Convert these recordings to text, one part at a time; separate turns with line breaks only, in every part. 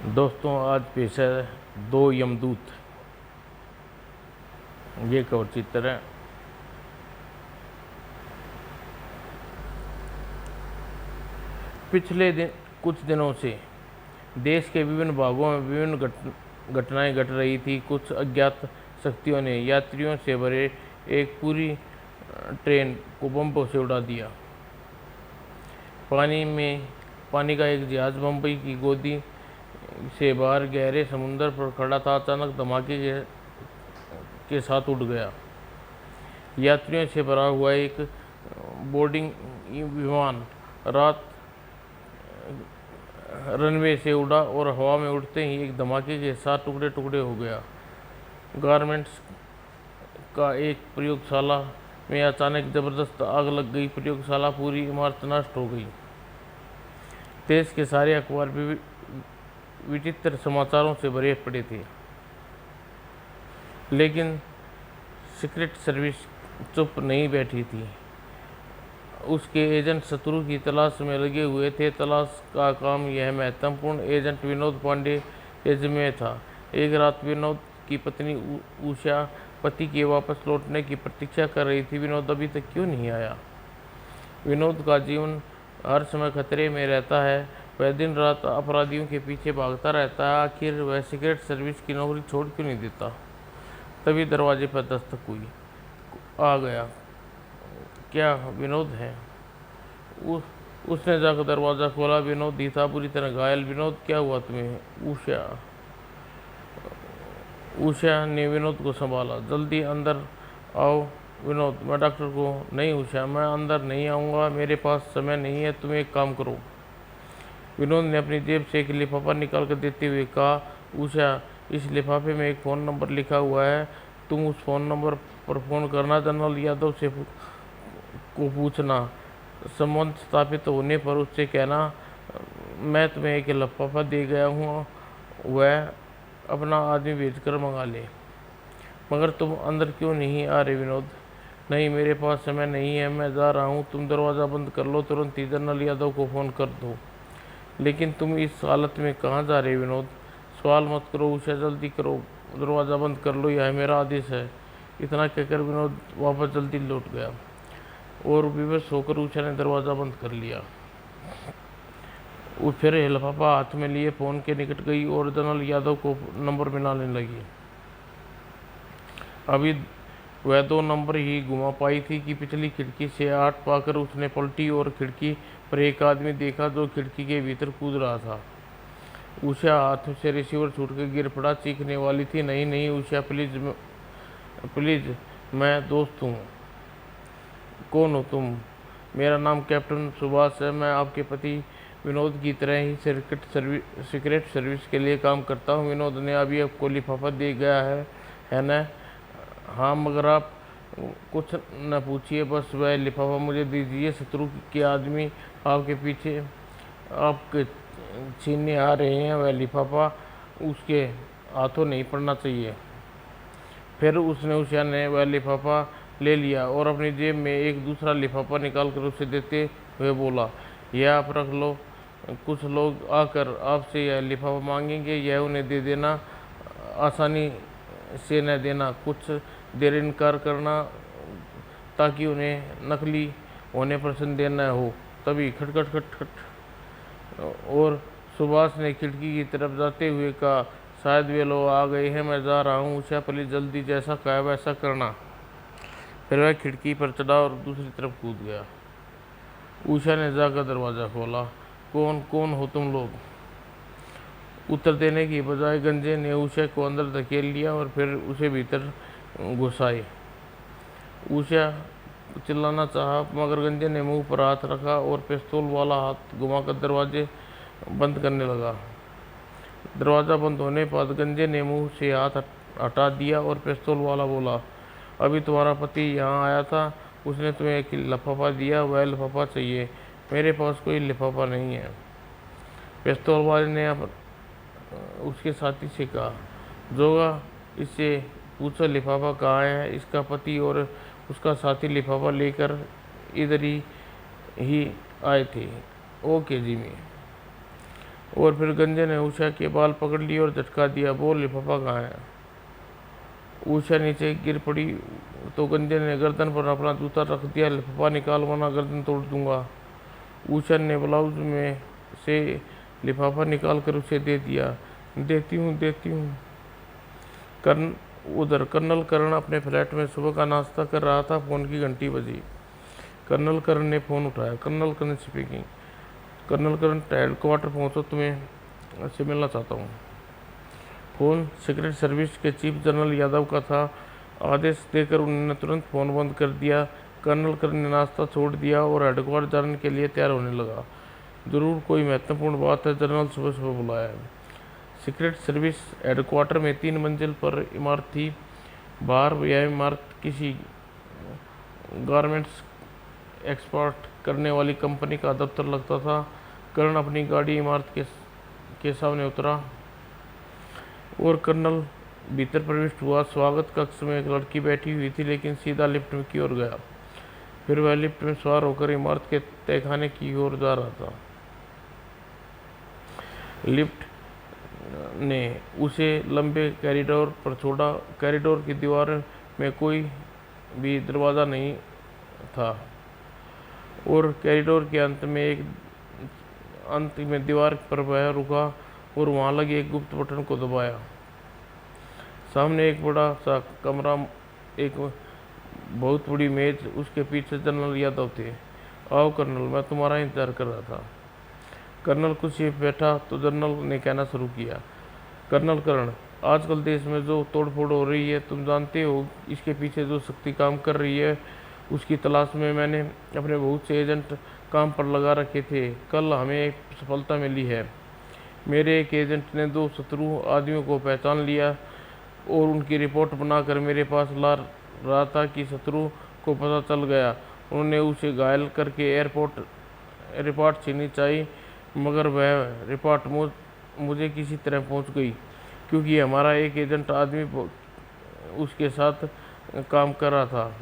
दोस्तों, आज पेश है दो यमदूत। ये कवर चित्र है। पिछले कुछ दिनों से देश के विभिन्न भागों में विभिन्न घटनाएं घट रही थी। कुछ अज्ञात शक्तियों ने यात्रियों से भरे एक पूरी ट्रेन को बम्बों से उड़ा दिया। पानी का एक जहाज बम्बई की गोदी से बाहर गहरे समुद्र पर खड़ा था। अचानक धमाके के साथ उड़ गया। यात्रियों से भरा हुआ एक बोर्डिंग विमान रात रनवे से उड़ा और हवा में उड़ते ही एक धमाके के साथ टुकड़े टुकड़े हो गया। गारमेंट्स का एक प्रयोगशाला में अचानक जबरदस्त आग लग गई। प्रयोगशाला पूरी इमारत नष्ट हो गई। देश के सारे अखबार भी विचित्र समाचारों से भरे पड़े थे, लेकिन सीक्रेट सर्विस चुप नहीं बैठी थी। उसके एजेंट शत्रु की तलाश में लगे हुए थे। तलाश का काम यह महत्वपूर्ण एजेंट विनोद पांडे के जिम्मे था। एक रात विनोद की पत्नी उषा पति के वापस लौटने की प्रतीक्षा कर रही थी। विनोद अभी तक क्यों नहीं आया? विनोद का जीवन हर समय खतरे में रहता है। वह दिन रात अपराधियों के पीछे भागता रहता है। आखिर वह सीक्रेट सर्विस की नौकरी छोड़ क्यों नहीं देता? तभी दरवाजे पर दस्तक हुई। आ गया। क्या विनोद है? उसने जाकर दरवाज़ा खोला। विनोद ही था, बुरी तरह घायल। विनोद, क्या हुआ तुम्हें? उषा ने विनोद को संभाला। जल्दी अंदर आओ। विनोद, मैं डॉक्टर को। नहीं उषा, मैं अंदर नहीं आऊँगा, मेरे पास समय नहीं है। तुम एक काम करो। विनोद ने अपनी जेब से एक लिफाफा निकाल कर देते हुए कहा, उषा, इस लिफाफे में एक फ़ोन नंबर लिखा हुआ है। तुम उस फ़ोन नंबर पर फ़ोन करना। जनरल यादव से को पूछना। संबंध स्थापित होने पर उससे कहना मैं तुम्हें एक लिफाफा दे गया हूँ, वह अपना आदमी भेजकर मंगा ले। मगर तुम अंदर क्यों नहीं आ रहे? विनोद, नहीं, मेरे पास समय नहीं है, मैं जा रहा हूँ। तुम दरवाज़ा बंद कर लो। तुरंत ही जनरल यादव को फ़ोन कर दो। लेकिन तुम इस हालत में कहाँ जा रहे विनोद? सवाल मत करो उषा, जल्दी करो, दरवाज़ा बंद कर लो, यह मेरा आदेश है। इतना कहकर विनोद वापस जल्दी लौट गया और विवश होकर उषा ने दरवाज़ा बंद कर लिया। वो फिर लिफाफा हाथ में लिए फ़ोन के निकट गई और जनरल यादव को नंबर मिलाने लगी। अभी वह 2 नंबर ही घुमा पाई थी कि पिछली खिड़की से 8 पाकर उसने पलटी और खिड़की पर एक आदमी देखा जो खिड़की के भीतर कूद रहा था। उषा हाथ से रिसीवर छूट कर गिर पड़ा, चीखने वाली थी। नहीं नहीं उषा, प्लीज़, मैं दोस्त हूँ। कौन हो तुम? मेरा नाम कैप्टन सुभाष है। मैं आपके पति विनोद की तरह ही सीक्रेट सर्विस के लिए काम करता हूँ। विनोद ने अभी आपको लिफाफा दे गया है ना? हाँ, मगर आप कुछ न पूछिए, बस वह लिफाफा मुझे दीजिए। शत्रु के आदमी आपके पीछे आपके छीनने आ रहे हैं। वह लिफाफा उसके हाथों नहीं पड़ना चाहिए। फिर उषा ने वह लिफाफा ले लिया और अपनी जेब में एक दूसरा लिफाफा निकालकर उसे देते हुए बोला, यह आप रख लो। कुछ लोग आकर आपसे यह लिफाफा मांगेंगे, यह उन्हें दे देना, आसानी से न देना। कुछ देर इनकार करना ताकि उन्हें नकली होने पर संदेह न हो। तभी खटखट खटखट और सुभाष ने खिड़की की तरफ जाते हुए कहा, शायद वे लोग आ गए हैं, मैं जा रहा हूँ। उषा, प्लीज जल्दी, जैसा कहा वैसा करना। फिर वह खिड़की पर चढ़ा और दूसरी तरफ कूद गया। उषा ने जाकर दरवाज़ा खोला। कौन हो तुम लोग? उत्तर देने की बजाय गंजे ने उषा को अंदर धकेल लिया और फिर उसे भीतर घुसाए। उषा चिल्लाना चाहा, मगर गंजे ने मुंह पर हाथ रखा और पिस्तौल वाला हाथ घुमाकर दरवाजे बंद करने लगा। दरवाज़ा बंद होने पर गंजे ने मुंह से हाथ हटा दिया और पिस्तौल वाला बोला, अभी तुम्हारा पति यहाँ आया था, उसने तुम्हें एक लिफाफा दिया, वह लिफाफा चाहिए। मेरे पास कोई लिफाफा नहीं है। पिस्तौल वाले ने उसके साथी से कहा, जोगा, इससे पूछो लिफाफा कहाँ है। इसका पति और उसका साथी लिफाफा लेकर इधर ही आए थे। Okay Jimmy. और फिर गंजे ने उषा के बाल पकड़ लिए और झटका दिया। बोल, लिफाफा कहाँ है? उषा नीचे गिर पड़ी तो गंजे ने गर्दन पर अपना जूता रख दिया। लिफाफा निकाल वरना गर्दन तोड़ दूंगा। उषा ने ब्लाउज में से लिफाफा निकाल कर उसे दे दिया। देती हूँ। कर्नल करण अपने फ्लैट में सुबह का नाश्ता कर रहा था। फोन की घंटी बजी। कर्नल करण ने फोन उठाया। कर्नल करण स्पीकिंग। कर्नल करण, हेडक्वार्टर पहुंचो, तुम्हें से मिलना चाहता हूँ। फोन सीक्रेट सर्विस के चीफ जनरल यादव का था। आदेश देकर उन्होंने तुरंत फोन बंद कर दिया। कर्नल करण ने नाश्ता छोड़ दिया और हेडक्वार्टर जाने के लिए तैयार होने लगा। जरूर कोई महत्वपूर्ण बात है, जनरल सुबह सुबह बुलाया है। सीक्रेट सर्विस हेडक्वार्टर में 3 मंजिल पर इमारत थी। बाहर यह इमारत किसी गारमेंट्स एक्सपोर्ट करने वाली कंपनी का दफ्तर लगता था। करण अपनी गाड़ी इमारत के सामने उतरा और कर्नल भीतर प्रविष्ट हुआ। स्वागत कक्ष में एक लड़की बैठी हुई थी, लेकिन सीधा लिफ्ट की ओर गया। फिर वह लिफ्ट में सवार होकर इमारत के तहखाने की ओर जा रहा था। लिफ्ट ने उसे लंबे कॉरिडोर पर छोड़ा। कॉरिडोर की दीवार में कोई भी दरवाज़ा नहीं था और कॉरिडोर के अंत में दीवार पर वह रुका और वहां लगे एक गुप्त बटन को दबाया। सामने एक बड़ा सा कमरा, एक बहुत बड़ी मेज, उसके पीछे जनरल यादव थे। आओ कर्नल, मैं तुम्हारा इंतजार कर रहा था। कर्नल कुर्सी पर बैठा तो जनरल ने कहना शुरू किया। कर्नल करण, आजकल देश में जो तोड़फोड़ हो रही है, तुम जानते हो इसके पीछे जो शक्ति काम कर रही है। उसकी तलाश में मैंने अपने बहुत से एजेंट काम पर लगा रखे थे। कल हमें सफलता मिली है। मेरे एक एजेंट ने 2 शत्रु आदमियों को पहचान लिया और उनकी रिपोर्ट बनाकर मेरे पास ला रहा था कि शत्रु को पता चल गया। उन्होंने उसे घायल करके रिपोर्ट छीननी चाहिए, मगर वह रिपोर्ट मुझे किसी तरह पहुंच गई, क्योंकि हमारा एक एजेंट आदमी उसके साथ काम कर रहा था।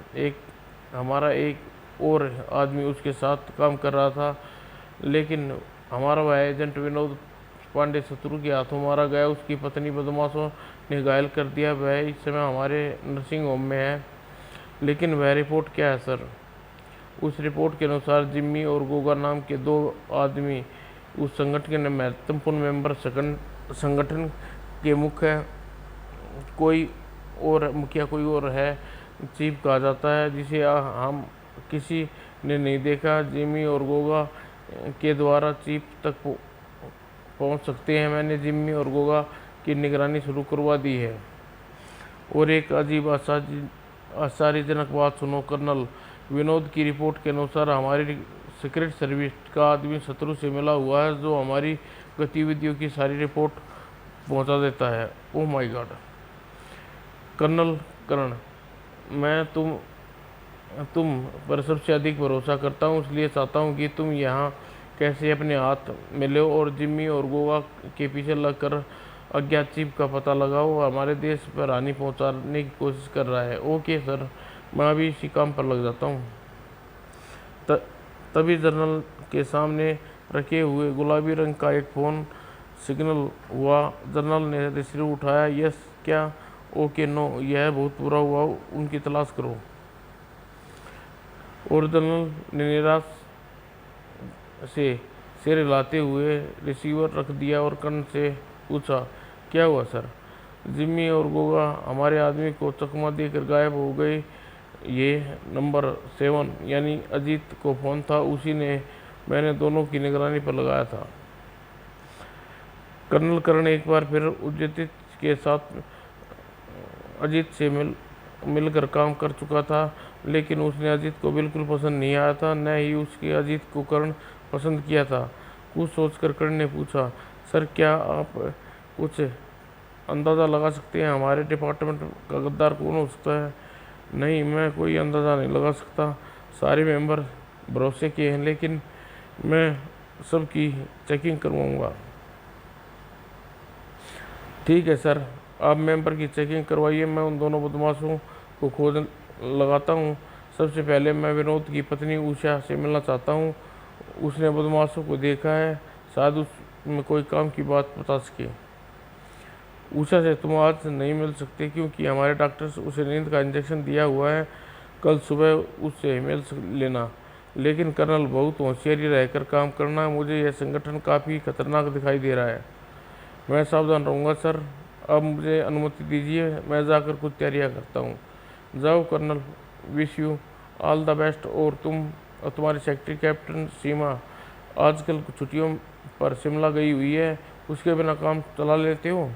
हमारा एक और आदमी उसके साथ काम कर रहा था, लेकिन हमारा वह एजेंट विनोद पांडे शत्रु के हाथों मारा गया। उसकी पत्नी बदमाशों ने घायल कर दिया। वह इस समय हमारे नर्सिंग होम में है। लेकिन वह रिपोर्ट क्या है सर? उस रिपोर्ट के अनुसार जिम्मी और गोगा नाम के 2 आदमी उस संगठन के महत्वपूर्ण मेंबर, संगठन के मुखिया कोई और है, चीफ कहा जाता है, जिसे हम किसी ने नहीं देखा। जिम्मी और गोगा के द्वारा चीफ तक पहुंच सकते हैं। मैंने जिम्मी और गोगा की निगरानी शुरू करवा दी है। और एक अजीब आश्चर्यजनक बात सुनो कर्नल, विनोद की रिपोर्ट के अनुसार हमारी सीक्रेट सर्विस का आदमी शत्रु से मिला हुआ है, जो हमारी गतिविधियों की सारी रिपोर्ट पहुंचा देता है। Oh my God. कर्नल करण, मैं तुम पर सबसे अधिक भरोसा करता हूं, इसलिए चाहता हूं कि तुम यहाँ कैसे अपने हाथ मिले और जिम्मी और गोगा के पीछे लगकर अज्ञात चीफ का पता लगाओ। हमारे देश पर हानि पहुंचाने की कोशिश कर रहा है। ओके सर, मैं अभी इसी काम पर लग जाता हूँ। तभी जनरल के सामने रखे हुए गुलाबी रंग का एक फ़ोन सिग्नल हुआ। जनरल ने रिसीवर उठाया। यस, क्या? ओके, नो, यह बहुत बुरा हुआ, उनकी तलाश करो। और जनरल ने निराश से सिर हिलाते हुए रिसीवर रख दिया और कर्ण से पूछा, क्या हुआ सर? जिम्मी और गोगा हमारे आदमी को चकमा देकर गायब हो गए। ये नंबर 7 यानी अजीत को फ़ोन था, उसी ने मैंने दोनों की निगरानी पर लगाया था। कर्नल करण एक बार फिर अजीत से मिलकर काम कर चुका था, लेकिन उसने अजीत को बिल्कुल पसंद नहीं आया था, न ही उसके अजीत को कर्ण पसंद किया था। कुछ सोचकर कर्ण ने पूछा, सर, क्या आप कुछ अंदाज़ा लगा सकते हैं हमारे डिपार्टमेंट का गद्दार कौन हो सकता है? नहीं, मैं कोई अंदाज़ा नहीं लगा सकता। सारे मेंबर भरोसे के हैं, लेकिन मैं सबकी चेकिंग करवाऊंगा। ठीक है सर, आप मेंबर की चेकिंग करवाइए, मैं उन दोनों बदमाशों को खोज लगाता हूँ। सबसे पहले मैं विनोद की पत्नी उषा से मिलना चाहता हूँ। उसने बदमाशों को देखा है, शायद में कोई काम की बात बता सके। उषा से तुम आज नहीं मिल सकते क्योंकि हमारे डॉक्टर से उसे नींद का इंजेक्शन दिया हुआ है, कल सुबह उससे मिल लेना। लेकिन कर्नल, बहुत होशियारी रहकर काम करना, मुझे यह संगठन काफ़ी खतरनाक दिखाई दे रहा है। मैं सावधान रहूँगा सर। अब मुझे अनुमति दीजिए, मैं जाकर कुछ तैयारियाँ करता हूँ। जाओ colonel, wish you all the best. और तुम और तुम्हारी सेक्रेटरी कैप्टन सीमा आजकल छुट्टियों पर शिमला गई हुई है, उसके बिना काम चला लेते हो?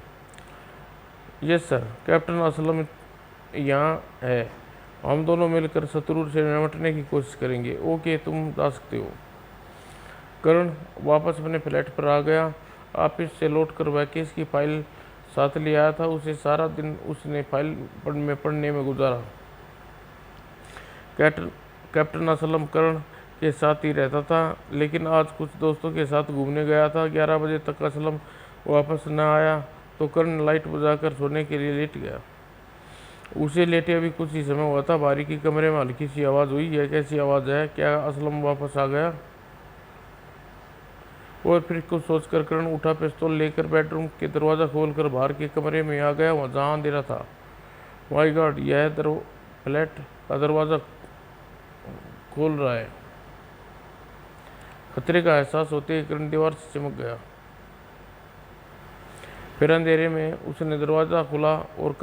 यस सर, कैप्टन असलम यहाँ है, हम दोनों मिलकर शत्रु से निपटने की कोशिश करेंगे। ओके, तुम जा सकते हो। करण वापस अपने फ्लैट पर आ गया। ऑफिस से लौटकर वह केस की फाइल साथ ले आया था। उसे सारा दिन उसने फाइल पढ़ने में गुजारा। कैप्टन असलम करण के साथ ही रहता था, लेकिन आज कुछ दोस्तों के साथ घूमने गया था। 11 बजे तक असलम वापस न आया तो करण लाइट बुझाकर सोने के लिए लेट गया। उसे लेटे अभी कुछ ही समय हुआ था, बारी की कमरे में हल्की सी आवाज़ हुई। यह कैसी आवाज़ है? क्या असलम वापस आ गया? और फिर कुछ सोचकर करण उठा, पिस्तौल लेकर बेडरूम के दरवाज़ा खोलकर बाहर के कमरे में आ गया, जहाँ अंधेरा था। माय गॉड, यह फ्लैट का दरवाज़ा खोल रहा है। खतरे का एहसास होते ही करण दीवार से चिपक गया। फिर अंधेरे में उसने दरवाज़ा खुला और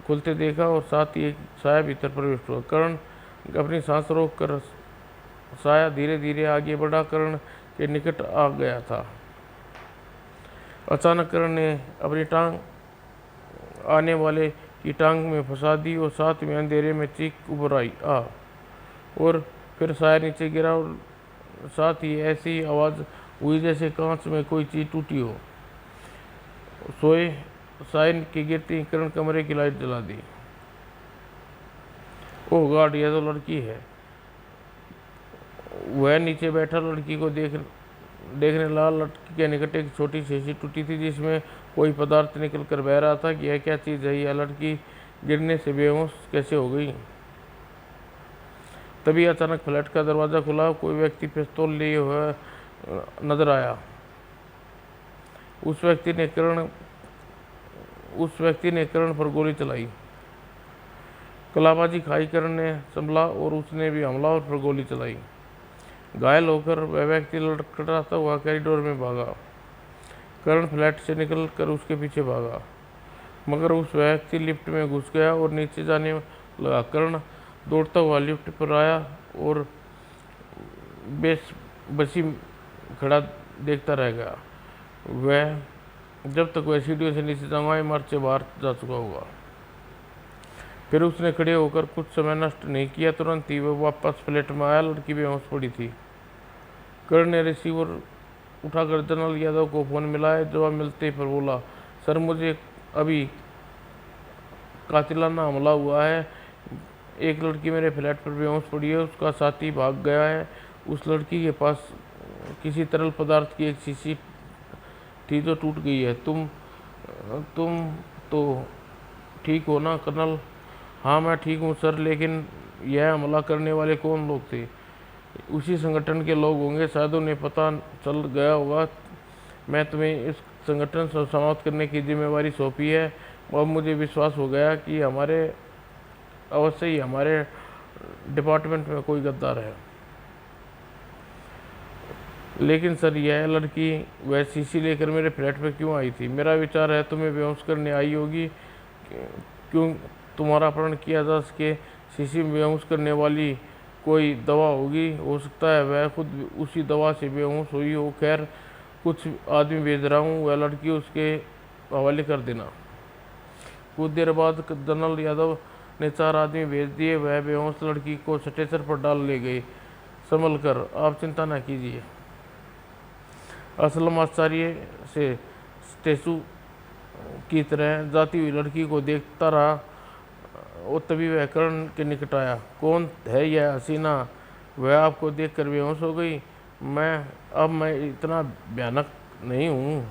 खुलते देखा और साथ ही एक साया भीतर प्रवेश हुआ। करण अपनी सांस रोक कर साया धीरे धीरे आगे बढ़ा करण के निकट आ गया था। अचानक करण ने अपनी टांग आने वाले की टांग में फंसा दी और साथ में अंधेरे में चीख उभर आई आ और फिर साया नीचे गिरा और साथ ही ऐसी आवाज़ हुई जैसे कांच में कोई चीज़ टूटी हो। सोए साय की गिरती करण कमरे की लाइट जला दी। ओह गॉड, यह तो लड़की है। वह नीचे बैठा लड़की को देखने लगा। लड़की के निकट एक छोटी शीशी टूटी थी जिसमें कोई पदार्थ निकल कर बह रहा था। यह क्या चीज़ है? यह लड़की गिरने से बेहोश कैसे हो गई? तभी अचानक फ्लैट का दरवाज़ा खुला। कोई व्यक्ति पिस्तौल लिए हुए नजर आया। उस व्यक्ति ने करण पर गोली चलाई। कलाबाजी खाई करण ने संभला और उसने भी हमलावर पर गोली चलाई। घायल होकर वह व्यक्ति लड़खड़ाता हुआ कॉरिडोर में भागा। करण फ्लैट से निकल कर उसके पीछे भागा, मगर उस व्यक्ति लिफ्ट में घुस गया और नीचे जाने लगा। करण दौड़ता हुआ लिफ्ट पर आया और बसी खड़ा देखता रह गया। वह जब तक वह सीढ़ियों से नीचे जाऊंगा इमारत से बाहर जा चुका होगा। फिर उसने खड़े होकर कुछ समय नष्ट नहीं किया, तुरंत ही वह वापस फ्लैट में आया। लड़की बेहोश पड़ी थी। करण ने रिसीवर उठाकर जनरल यादव को फ़ोन मिलाया। जवाब मिलते पर बोला, सर मुझे अभी कातिलाना हमला हुआ है। एक लड़की मेरे फ्लैट पर बेहोश पड़ी है, उसका साथी भाग गया है। उस लड़की के पास किसी तरल पदार्थ की एक शीशी थी जो टूट गई है। तुम तो ठीक हो ना कर्नल? हाँ मैं ठीक हूँ सर, लेकिन यह हमला करने वाले कौन लोग थे? उसी संगठन के लोग होंगे, शायद उन्हें पता चल गया होगा। मैं तुम्हें इस संगठन से समाप्त करने की जिम्मेवारी सौंपी है और मुझे विश्वास हो गया कि अवश्य ही हमारे डिपार्टमेंट में कोई गद्दार है। लेकिन सर यह लड़की वह शीशी लेकर मेरे फ्लैट पर क्यों आई थी? मेरा विचार है तुम्हें बेहोश करने आई होगी। क्यों तुम्हारा अपहरण किया जा सके? शीशी में बेहोश करने वाली कोई दवा होगी, हो सकता है वह खुद उसी दवा से बेहोश हुई हो। खैर कुछ आदमी भेज रहा हूँ, वह लड़की उसके हवाले कर देना। कुछ देर बाद जनरल यादव ने 4 आदमी भेज दिए। वह बेहोश लड़की को स्ट्रेचर पर डाल ले गए। संभल कर, आप चिंता न कीजिए। असलम आश्चर्य से स्टेचू की तरह जाती हुई लड़की को देखता रहा और तभी वह करण के निकट आया। कौन है यह हसीना? वह आपको देखकर बेहोश हो गई। मैं इतना भयानक नहीं हूँ।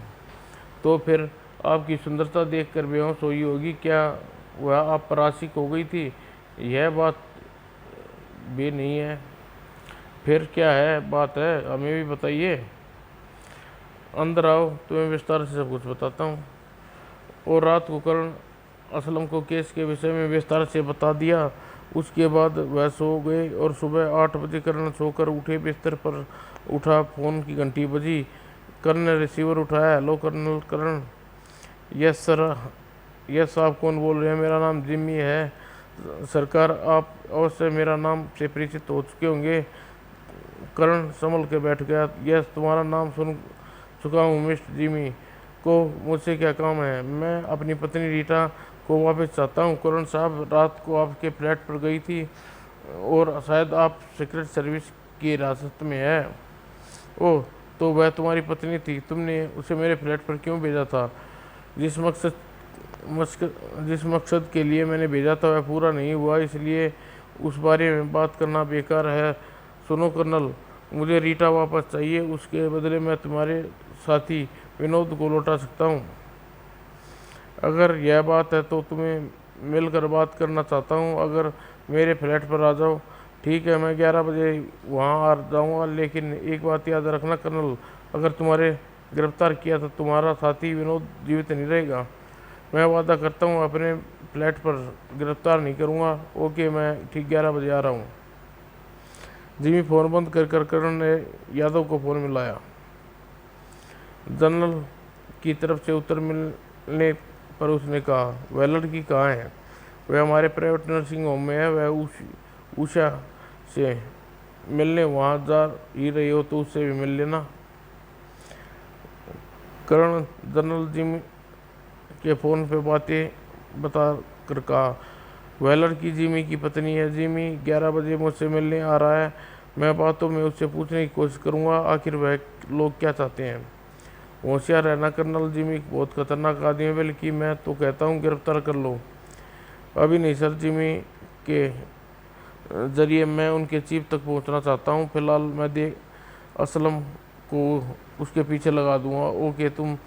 तो फिर आपकी सुंदरता देखकर बेहोश हुई होगी। क्या वह आप पर आशिक हो गई थी? यह बात भी नहीं है। फिर क्या है बात है? हमें भी बताइए। अंदर आओ, तुम्हें विस्तार से सब कुछ बताता हूँ। और रात को करण असलम को केस के विषय में विस्तार से बता दिया। उसके बाद वह सो गए और सुबह 8 बजे करण सोकर उठे, बिस्तर पर उठा, फ़ोन की घंटी बजी। करण ने रिसीवर उठाया। Hello colonel Karan. Yes sir. Yes, आप कौन बोल रहे हैं? मेरा नाम जिम्मी है सरकार। आप अवश्य मेरा नाम से परिचित हो चुके होंगे। करण संभल के बैठ गया। यस, तुम्हारा नाम सुन चुका हूँ मिस्टर जिमी। को मुझसे क्या काम है? मैं अपनी पत्नी रीटा को वापस चाहता हूँ। करण साहब रात को आपके फ्लैट पर गई थी और शायद आप सीक्रेट सर्विस की हिरासत में है। ओह, तो वह तुम्हारी पत्नी थी। तुमने उसे मेरे फ्लैट पर क्यों भेजा था? जिस मकसद जिस मकसद के लिए मैंने भेजा था वह पूरा नहीं हुआ, इसलिए उस बारे में बात करना बेकार है। सुनो कर्नल, मुझे रीटा वापस चाहिए। उसके बदले मैं तुम्हारे साथी विनोद को लौटा सकता हूँ। अगर यह बात है तो तुम्हें मिलकर बात करना चाहता हूँ। अगर मेरे फ्लैट पर आ जाओ। ठीक है, मैं 11 बजे वहाँ आ जाऊँगा, लेकिन एक बात याद रखना कर्नल, अगर तुम्हारे गिरफ्तार किया तो तुम्हारा साथी विनोद जीवित नहीं रहेगा। मैं वादा करता हूँ अपने फ्लैट पर गिरफ्तार नहीं करूँगा। ओके, मैं ठीक 11 बजे आ रहा हूँ। जिमी फ़ोन बंद कर करण ने यादव को फ़ोन मिलाया। जनरल की तरफ से उत्तर मिलने पर उसने कहा, वह लड़की कहाँ है? वह हमारे प्राइवेट नर्सिंग होम में है। वह उषा से मिलने वहाँ जा ही रही हो तो उससे भी मिल लेना। करण जनरल जिमी के फ़ोन पे बातें बता कर कहा, वह लड़की जिमी की पत्नी है। जिमी 11 बजे मुझसे मिलने आ रहा है। मैं बातों में उससे पूछने की कोशिश करूँगा आखिर वह लोग क्या चाहते हैं। होशियार रहना कर्नल, जिमी बहुत खतरनाक आदमी है, बल्कि मैं तो कहता हूँ गिरफ्तार कर लो। अभी नहीं सर, जिमी के जरिए मैं उनके चीफ तक पहुँचना चाहता हूँ। फिलहाल मैं असलम को उसके पीछे लगा दूंगा। ओके, तुम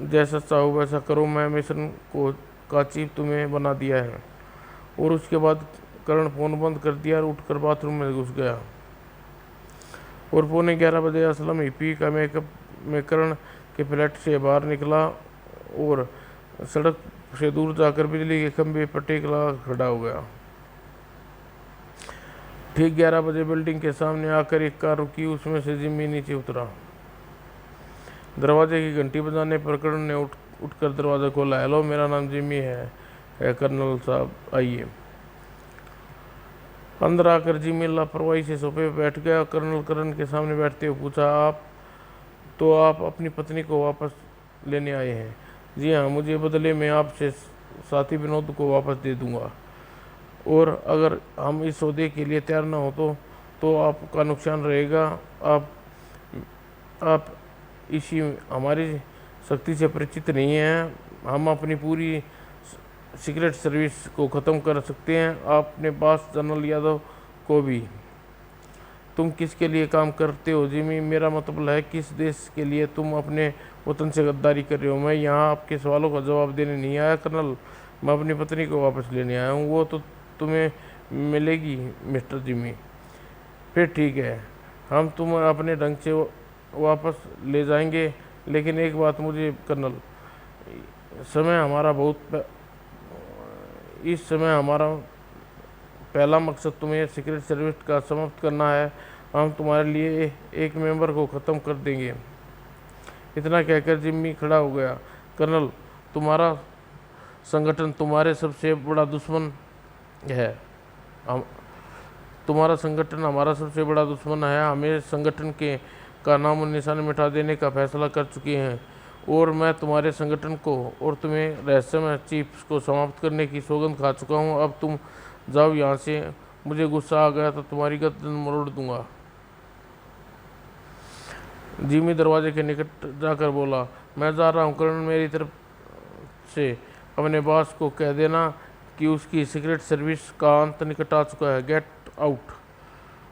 जैसा चाहो वैसा करो। मैं मिशन को का चीफ तुम्हें बना दिया है। और उसके बाद करण फ़ोन बंद कर दिया और उठकर बाथरूम में घुस गया। और पौने 11 बजे असलम हिप्पी का मेकअप में करण के फ्लैट से बाहर निकला और सड़क से दूर जाकर बिजली के खंभे पर टेक लगा खड़ा हो गया। ठीक 11 बजे बिल्डिंग के सामने आकर एक कार रुकी। उसमें से जिम्मी नीचे उतरा। दरवाजे की घंटी बजाने पर करण ने उठकर दरवाज़ा खोला। हेलो, मेरा नाम जिम्मी है कर्नल साहब, आइए। अंदर आकर जिम्मी लापरवाही से सोफे पर बैठ गया। कर्नल करण के सामने बैठते हुए पूछा, आप अपनी पत्नी को वापस लेने आए हैं? जी हाँ, मुझे बदले में आपसे साथी विनोद को वापस दे दूंगा। और अगर हम इस सौदे के लिए तैयार ना हो तो आपका नुकसान रहेगा। आप इसी हमारी शक्ति से परिचित नहीं हैं। हम अपनी पूरी सीक्रेट सर्विस को ख़त्म कर सकते हैं, अपने पास जनरल यादव को भी। तुम किसके लिए काम करते हो जिमी? मेरा मतलब है किस देश के लिए तुम अपने वतन से गद्दारी कर रहे हो? मैं यहाँ आपके सवालों का जवाब देने नहीं आया कर्नल, मैं अपनी पत्नी को वापस लेने आया हूँ। वो तो तुम्हें मिलेगी मिस्टर जिमी। फिर ठीक है, हम तुम अपने ढंग से वापस ले जाएंगे। लेकिन एक बात मुझे कर्नल, इस समय हमारा पहला मकसद तुम्हें सीक्रेट सर्विस का समाप्त करना है। हम तुम्हारे लिए एक मेंबर को ख़त्म कर देंगे। इतना कहकर जिम्मी खड़ा हो गया। कर्नल, तुम्हारा संगठन तुम्हारे सबसे बड़ा दुश्मन है। हम तुम्हारा संगठन हमारा सबसे बड़ा दुश्मन है। हमें संगठन के का नाम और निशान मिटा देने का फैसला कर चुके हैं और मैं तुम्हारे संगठन को और तुम्हें रहस्यमय चीफ को समाप्त करने की सौगंध खा चुका हूं। अब तुम जाओ यहाँ से। मुझे गुस्सा आ गया तो तुम्हारी गर्दन मरोड़ दूंगा। जिमी दरवाजे के निकट जाकर बोला, मैं जा रहा हूँ कर्नल, मेरी तरफ से अपने बॉस को कह देना कि उसकी सीक्रेट सर्विस का अंत निकट आ चुका है। Get out.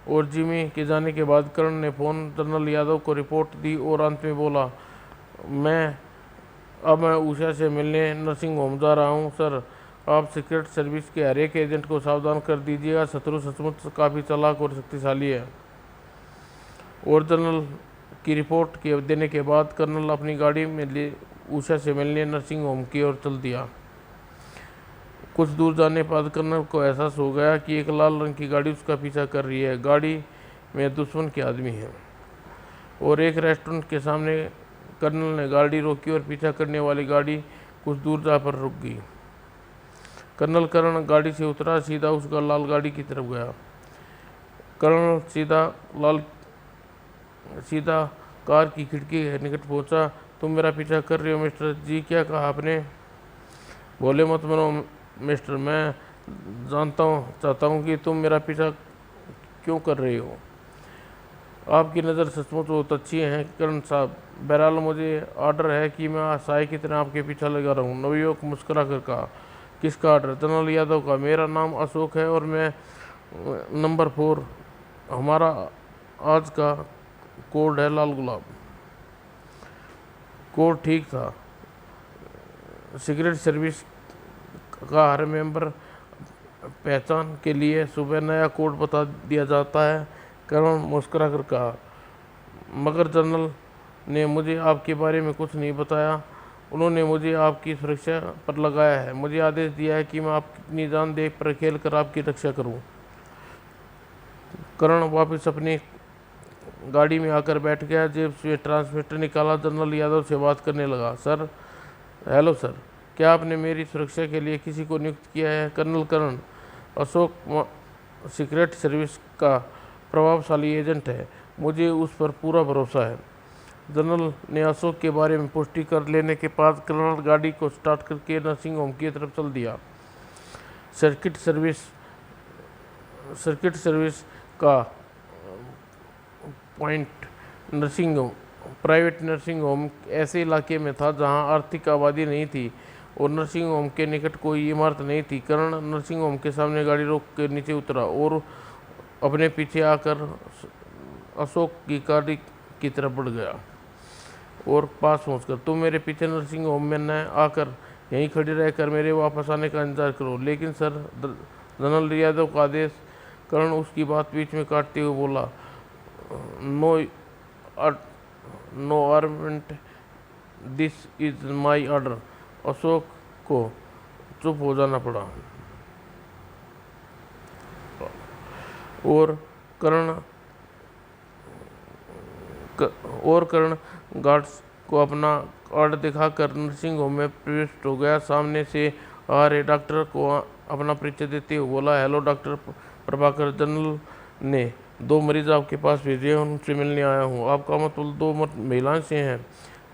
और जिमी के जाने के बाद करण ने फ़ोन जनरल यादव को रिपोर्ट दी और अंत में बोला, मैं उषा से मिलने नर्सिंग होम जा रहा हूँ सर। आप सीक्रेट सर्विस के हर एक एजेंट को सावधान कर दीजिएगा। शत्रु सचमुच काफ़ी चालाक और शक्तिशाली है। और जनरल की रिपोर्ट के देने के बाद कर्नल अपनी गाड़ी में ले उषा से मिलने नर्सिंग होम की ओर चल दिया। कुछ दूर जाने बाद कर्नल को एहसास हो गया कि एक लाल रंग की गाड़ी उसका पीछा कर रही है। गाड़ी में दुश्मन के आदमी हैं और एक रेस्टोरेंट के सामने कर्नल ने गाड़ी रोकी और पीछा करने वाली गाड़ी कुछ दूर जा पर रुक गई। कर्नल कर्ण गाड़ी से उतरा, सीधा उसका लाल गाड़ी की तरफ गया। कर्नल सीधा कार की खिड़की के निकट पहुंचा। तुम मेरा पीछा कर रहे हो मिस्टर जी? क्या कहा आपने? बोले मत मरो मिस्टर, मैं चाहता हूँ कि तुम मेरा पीछा क्यों कर रहे हो। आपकी नज़र सचमुच बहुत अच्छी है कर्ण साहब। बहरहाल मुझे ऑर्डर है कि मैं साय की तरह आपके पीछा लगा रहूं। नवयुवक मुस्कुरा कर कहा। किसका ऑर्डर? जनरल यादव का। मेरा नाम अशोक है और मैं नंबर 4। हमारा आज का कोड है लाल गुलाब। कोड ठीक था। सीक्रेट सर्विस का हर मेंबर पहचान के लिए सुबह नया कोड बता दिया जाता है। कर्ण मुस्कुरा कर कहा। मगर जनरल ने मुझे आपके बारे में कुछ नहीं बताया। उन्होंने मुझे आपकी सुरक्षा पर लगाया है। मुझे आदेश दिया है कि मैं अपनी जान दे पर खेल कर आपकी रक्षा करूं। कर्ण वापस अपनी गाड़ी में आकर बैठ गया। जेब से ट्रांसमीटर निकाला। जनरल यादव से बात करने लगा। सर, हेलो सर, क्या आपने मेरी सुरक्षा के लिए किसी को नियुक्त किया है? कर्नल कर्ण, अशोक सीक्रेट सर्विस का प्रभावशाली एजेंट है। मुझे उस पर पूरा भरोसा है। जनरल ने अशोक के बारे में पुष्टि कर लेने के बाद कर्नल गाड़ी को स्टार्ट करके नर्सिंग होम की तरफ चल दिया। सर्किट सर्विस का पॉइंट प्राइवेट नर्सिंग होम ऐसे इलाके में था जहां आर्थिक आबादी नहीं थी और नर्सिंग होम के निकट कोई इमारत नहीं थी। कर्ण नर्सिंग होम के सामने गाड़ी रोक के नीचे उतरा और अपने पीछे आकर अशोक की गाड़ी की तरफ बढ़ गया और पास पहुंचकर, तुम मेरे पीछे नर्सिंग होम में न आकर यहीं खड़ी रहकर मेरे वापस आने का इंतजार करो। लेकिन सर, जनरल यादव का आदेश। कर्ण उसकी बात बीच में काटते हुए बोला। No argument, this is my order. Ashok को चुप हो जाना पड़ा और कर्ण गार्ड्स को अपना ऑर्डर दिखाकर नर्सिंग होम में प्रविष्ट हो गया। सामने से आ रहे डॉक्टर को अपना परिचय देते हुए बोला। हेलो डॉक्टर प्रभाकर, जनरल ने 2 मरीज आपके पास भेजे हैं, उनसे मिलने आया हूँ। आपका मतलब 2 महिलाएं से हैं?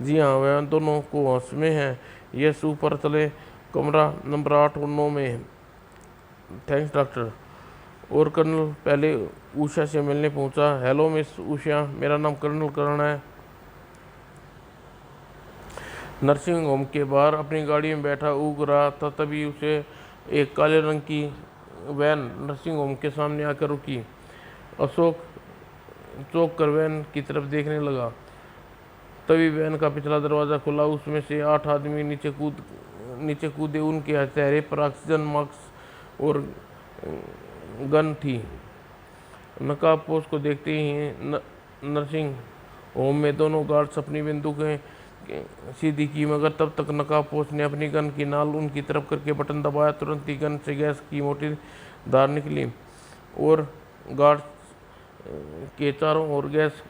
जी हाँ, वह दोनों को होश में हैं। यस, ऊपर चले, कमरा नंबर 8 और 9 में है। Thanks doctor. और कर्नल पहले उषा से मिलने पहुंचा। हेलो मिस उषा, मेरा नाम कर्नल कर्ण है। नर्सिंग होम के बाहर अपनी गाड़ी में बैठा ऊग रहा था, तभी उसे एक काले रंग की वैन नर्सिंग होम के सामने आकर रुकी। अशोक चौंक कर वैन की तरफ देखने लगा। तभी वैन का पिछला दरवाज़ा खुला। उसमें से 8 आदमी नीचे कूदे। उनके चेहरे पर ऑक्सीजन मास्क और गन थी। नकाबपोश को देखते ही नर्सिंग होम में दोनों गार्ड्स अपनी बंदूकें सीधी की, मगर तब तक नकाबपोश ने अपनी गन की नाल उनकी तरफ करके बटन दबाया। तुरंत ही गन से गैस की मोटी धार निकली और गार्ड्स के चारों ओर गैस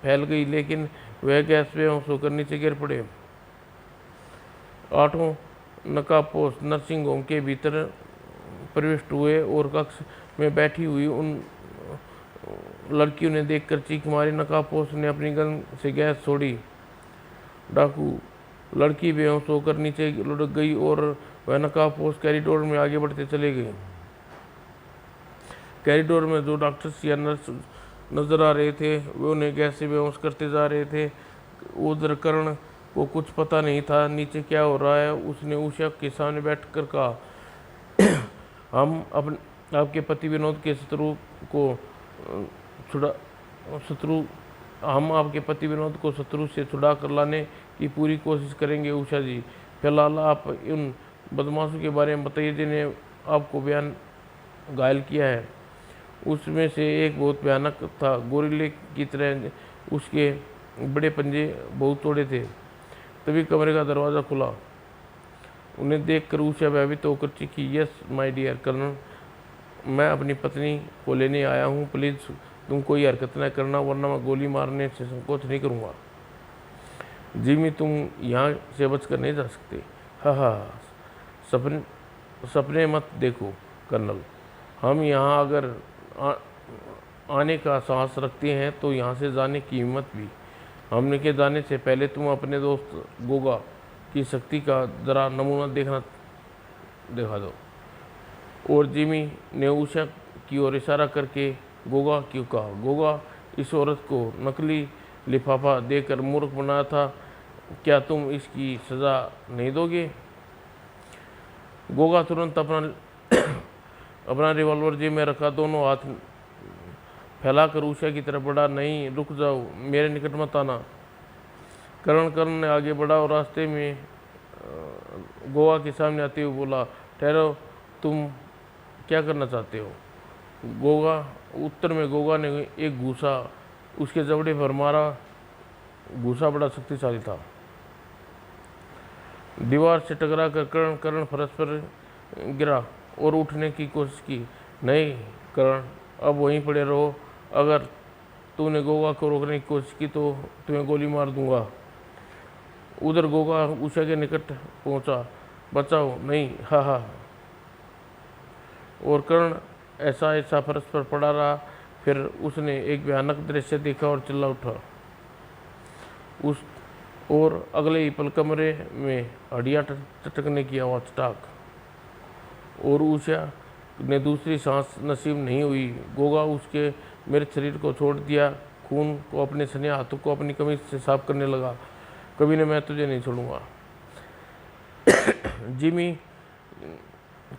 फैल गई, लेकिन वह गैस बेहोश होकर नीचे गिर पड़े। 8 नकाबपोश नर्सिंग होम के भीतर प्रविष्ट हुए और कक्ष में बैठी हुई उन लड़कियों ने देखकर चीख मारी। नकाबपोश ने अपनी गन से गैस छोड़ी। डाकू लड़की बेहोश होकर नीचे लुढ़क गई और वह नकाबपोश कॉरिडोर में आगे बढ़ते चले गए। कॉरिडोर में जो डॉक्टर्स या नर्स नजर आ रहे थे वे उन्हें गैस से बेहोश करते जा रहे थे। उधर कर्ण को कुछ पता नहीं था नीचे क्या हो रहा है। उसने उषा के सामने बैठकर कहा, हम आपके पति विनोद के शत्रु से छुड़ा कर लाने की पूरी कोशिश करेंगे उषा जी। फिलहाल आप उन बदमाशों के बारे में बताइए जिन्हें आपको घायल किया है। उसमें से एक बहुत भयानक था, गोरिल्ले की तरह उसके बड़े पंजे बहुत तोड़े थे। तभी कमरे का दरवाज़ा खुला। उन्हें देखकर उषा भयभीत होकर चीखी, यस माय डियर कर्नल, मैं अपनी पत्नी को लेने आया हूँ। प्लीज़ तुम कोई हरकत न करना, वरना मैं गोली मारने से संकोच नहीं करूँगा। जिमी, तुम यहाँ से बच कर नहीं जा सकते। हाँ, सपने मत देखो कर्नल। हम यहाँ अगर आने का साहस रखते हैं तो यहाँ से जाने की हिम्मत भी। हमने के जाने से पहले तुम अपने दोस्त गोगा की शक्ति का ज़रा नमूना दिखा दो। और जिमी ने उषा की ओर इशारा करके गोगा क्यों कहा। गोगा, इस औरत को नकली लिफाफा देकर मूर्ख बनाया था, क्या तुम इसकी सज़ा नहीं दोगे? गोगा तुरंत अपना रिवॉल्वर जेब में रखा, दोनों हाथ फैलाकर उषा की तरफ बढ़ा। नहीं, रुक जाओ, मेरे निकट मत आना। करण ने आगे बढ़ा और रास्ते में गोगा के सामने आते हुए बोला, ठहरो, तुम क्या करना चाहते हो? उत्तर में गोगा ने एक घूसा उसके जबड़े पर मारा। घूसा बड़ा शक्तिशाली था। दीवार से टकरा कर करण फर्श पर गिरा और उठने की कोशिश की। नहीं करण, अब वहीं पड़े रहो। अगर तूने गोगा को रोकने की कोशिश की तो तुम्हें गोली मार दूंगा। उधर गोगा उषा के निकट पहुंचा। बचाओ, नहीं, हाँ। और कर्ण ऐसा फर्श पर पड़ा रहा। फिर उसने एक भयानक दृश्य देखा और चिल्ला उठा। और अगले ही पल कमरे में हड्डियाँ चटकने की आवाज़, चटाक। और उषा ने दूसरी सांस नसीब नहीं हुई। गोगा उसके मेरे शरीर को छोड़ दिया, खून को अपने सने हाथों को अपनी कमीज से साफ करने लगा। कभी ने मैं तुझे नहीं छोड़ूंगा। जिमी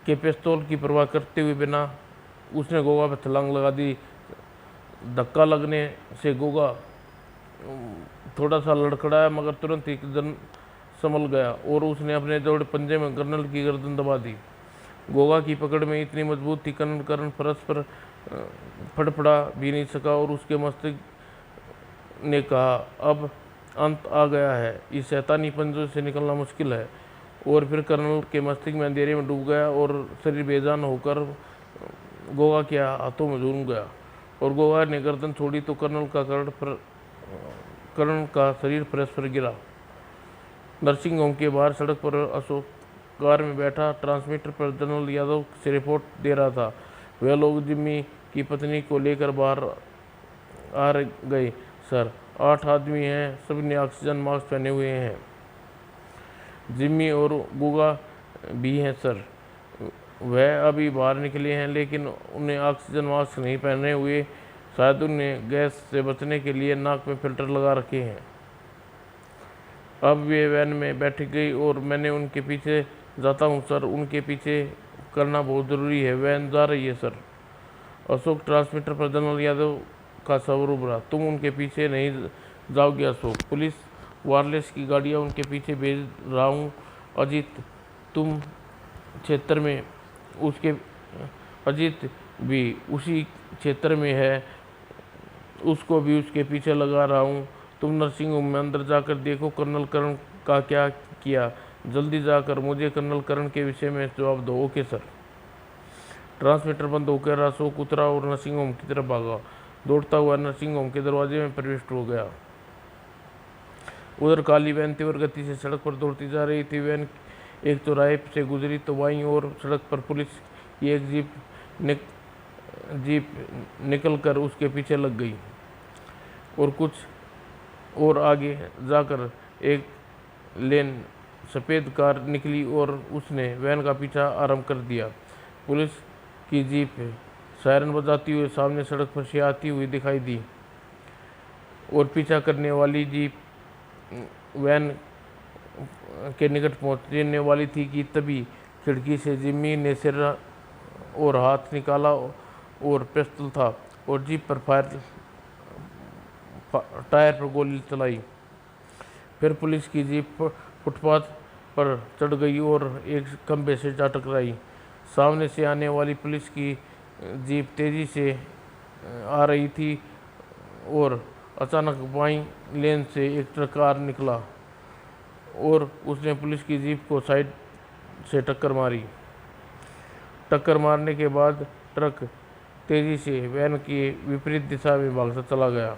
के पिस्तौल की परवाह करते हुए बिना उसने गोगा पर छलांग लगा दी। धक्का लगने से गोगा थोड़ा सा लड़खड़ाया, मगर तुरंत ही संभल गया और उसने अपने जोड़े पंजे में कर्नल की गर्दन दबा दी। गोगा की पकड़ में इतनी मजबूत थी कर्ण फर्श पर फड़फड़ा भी नहीं सका और उसके मस्तिष्क ने कहा, अब अंत आ गया है, इस शैतानी पंजों से निकलना मुश्किल है। और फिर कर्नल के मस्तिष्क में अंधेरे में डूब गया और शरीर बेजान होकर गोगा के हाथों में झूम गया। और गोगा ने गर्दन छोड़ी तो कर्ण का शरीर फर्श पर गिरा। नर्सिंग होम के बाहर सड़क पर अशोक कार में बैठा ट्रांसमीटर पर जनरल यादव से रिपोर्ट दे रहा था। वे लोग जिम्मी की पत्नी को लेकर बाहर आ गए। सर, 8 आदमी हैं, सभी ने ऑक्सीजन मास्क पहने हुए हैं। जिम्मी और गोगा भी हैं सर। वह अभी बाहर निकले हैं, लेकिन उन्हें ऑक्सीजन मास्क नहीं पहने हुए। शायद उन्हें गैस से बचने के लिए नाक में फिल्टर लगा रखे हैं। अब वे वैन में बैठ गई और मैंने उनके पीछे जाता हूँ सर। उनके पीछे करना बहुत ज़रूरी है। वैन जा रही है सर। अशोक ट्रांसमीटर पर जनरल यादव का स्वरूप रहा। तुम उनके पीछे नहीं जाओगे अशोक। पुलिस वायरलेस की गाड़ियाँ उनके पीछे भेज रहा हूँ। अजीत तुम क्षेत्र में उसके अजीत भी उसी क्षेत्र में है, उसको भी उसके पीछे लगा रहा हूँ। तुम नर्सिंग होम में अंदर जाकर देखो कर्नल करण का क्या किया। जल्दी जाकर मुझे कर्नल करण के विषय में जवाब दो। Okay sir. ट्रांसमीटर बंद होकर अशोक उतरा और नर्सिंग होम की तरफ भागा। दौड़ता हुआ नर्सिंग होम के दरवाजे में प्रविष्ट हो गया। उधर काली वैन तीव्र गति से सड़क पर दौड़ती जा रही थी। वैन एक चौराहे से गुजरी तो बाईं ओर सड़क पर पुलिस की एक जीप निकल कर उसके पीछे लग गई और कुछ और आगे जाकर एक लेन सफ़ेद कार निकली और उसने वैन का पीछा आरंभ कर दिया। पुलिस की जीप सायरन बजाती हुई सामने सड़क पर से आती हुई दिखाई दी और पीछा करने वाली जीप वैन के निकट पहुंचने वाली थी कि तभी खिड़की से जिम्मी ने सिर और हाथ निकाला और पिस्तौल था और जीप पर टायर पर गोली चलाई। फिर पुलिस की जीप फुटपाथ पर चढ़ गई और एक खंभे से जा टकराई। सामने से आने वाली पुलिस की जीप तेज़ी से आ रही थी और अचानक बाईं लेन से एक ट्रक कार निकला और उसने पुलिस की जीप को साइड से टक्कर मारी। टक्कर मारने के बाद ट्रक तेजी से वैन की विपरीत दिशा में भागता चला गया।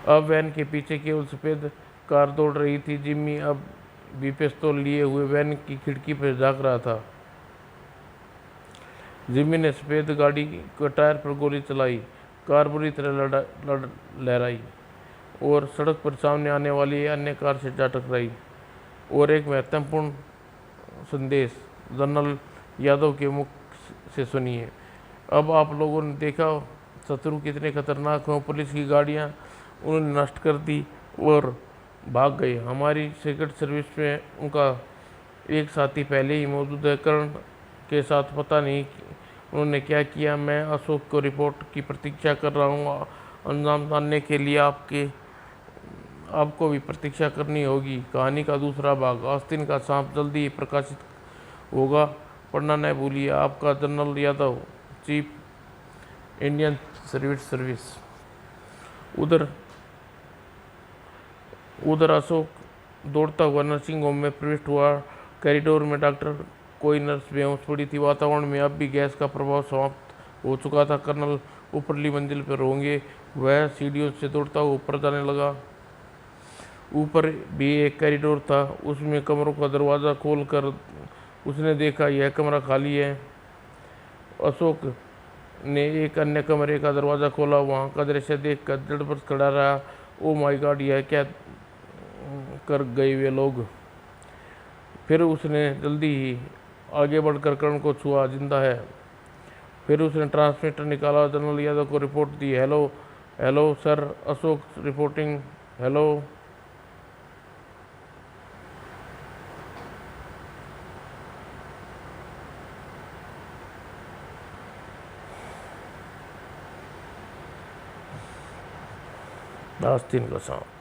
अब वैन के पीछे केवल सफ़ेद कार दौड़ रही थी। जिम्मी अब भी पिस्तौल लिए हुए वैन की खिड़की पर झांक रहा था। जिम्मी ने सफ़ेद गाड़ी के टायर पर गोली चलाई। कार बुरी तरह लहराई और सड़क पर सामने आने वाली अन्य कार से जा टकराई। और एक महत्वपूर्ण संदेश जनरल यादव के मुख से सुनिए। अब आप लोगों ने देखा शत्रु कितने खतरनाक हों। पुलिस की गाड़ियां उन्होंने नष्ट कर दी और भाग गए। हमारी सीक्रेट सर्विस में उनका एक साथी पहले ही मौजूद है। कर्ण के साथ पता नहीं उन्होंने क्या किया। मैं अशोक को रिपोर्ट की प्रतीक्षा कर रहा हूँ। अंजाम जानने के लिए आपको भी प्रतीक्षा करनी होगी। कहानी का दूसरा भाग आस्तीन का सांप जल्दी ही प्रकाशित होगा। पढ़ना न भूलिए। आपका general Yadav, chief Indian service. उधर अशोक दौड़ता हुआ नर्सिंग होम में प्रविष्ट हुआ। कॉरिडोर में डॉक्टर कोई नर्स बेहोश पड़ी थी। वातावरण में अब भी गैस का प्रभाव समाप्त हो चुका था। कर्नल ऊपरली मंजिल पर होंगे। वह सीढ़ियों से दौड़ता हुआ ऊपर जाने लगा। ऊपर भी एक कॉरिडोर था। उसमें कमरों का दरवाज़ा खोलकर उसने देखा यह कमरा खाली है। अशोक ने एक अन्य कमरे का दरवाज़ा खोला। वहाँ का दृश्य देखकर जड़ पर खड़ा रहा। ओ माय गॉड, यह क्या कर गए वे लोग। फिर उसने जल्दी ही आगे बढ़कर कर्ण को छुआ। जिंदा है। फिर उसने ट्रांसमीटर निकाला। जनरल यादव को रिपोर्ट दी। Hello sir, Ashok reporting. Hello. आस्तीन का सांप।